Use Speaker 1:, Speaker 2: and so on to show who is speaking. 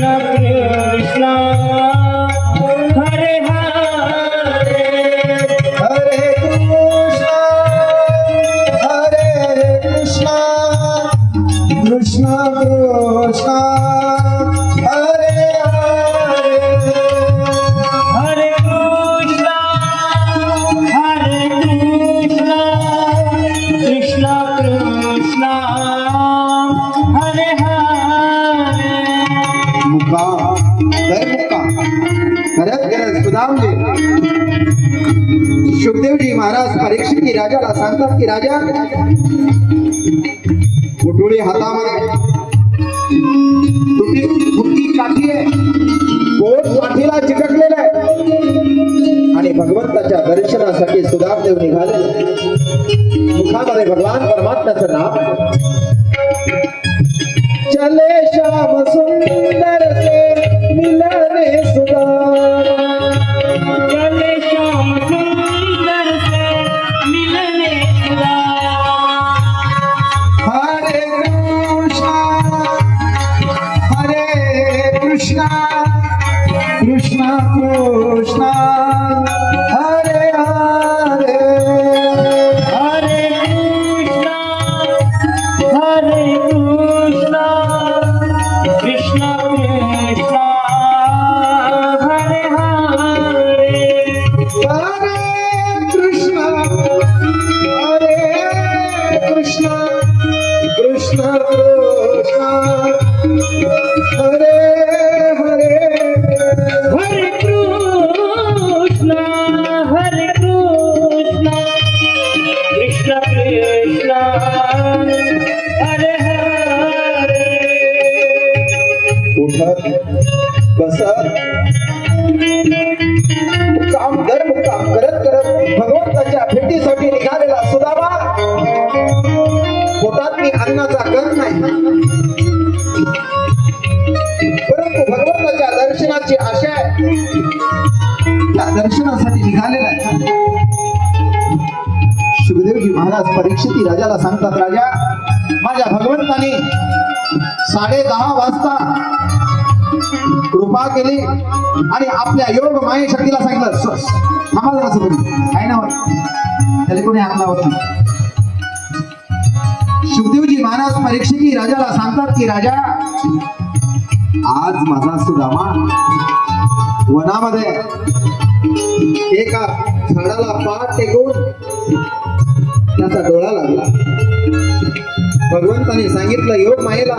Speaker 1: कृष्ण हरे हरे
Speaker 2: हरे कृष्ण कृष्ण कृष्ण हरे हरे
Speaker 1: हरे कृष्ण कृष्ण कृष्ण हरे हरे
Speaker 2: मुक्काम करत करत सुदामजी सुखदेवजी महाराज परीक्षित राजाला सांगतात की राजा गुटुळी हातामध्ये तुटी काठी आहे बोट काठीला चिकटलेलं आहे आणि भगवंताच्या दर्शनासाठी सुदामदेव निघाले मुखामध्ये भगवान परमात्म्याचं नाव चले श्याम सुंदर से मिलने सुदामा
Speaker 1: चले श्याम सुंदर से मिलने सुदामा
Speaker 2: हरे कृष्ण कृष्ण कृष्ण हरे हरे
Speaker 1: हरे कृष्ण कृष्ण हरे हरे
Speaker 2: हरे कृष्ण कृष्ण कृष्ण कृष्ण हरे हरे
Speaker 1: हरे कृष्ण कृष्ण कृष्ण हरे हरे
Speaker 2: उठत बसत मुक्काम दर मुक्काम करत करत भगवंताच्या भेटीसाठी निघालेला सुदामा पोटात मी अन्नाचा कण नाही परंतु भगवंताच्या दर्शनाची आशा आहे त्या दर्शनासाठी निघालेला आहे सुखदेवजी महाराज परीक्षित राजाला सांगतात राजा माझ्या भगवंताने 10:30 वाजता कृपा केली आणि आपल्या योग माये शक्तीला सांगितलं थांबा जरासं तुम्ही काय ना त्याला कोणी हात लावत नाही सुखदेवजी महाराज परीक्षित राजाला सांगतात की राजा आज माझा सुदामा वनामध्ये एका झाडाला पाठ टेकवून त्याचा डोळा लागला भगवंताने सांगितलं योग मायेला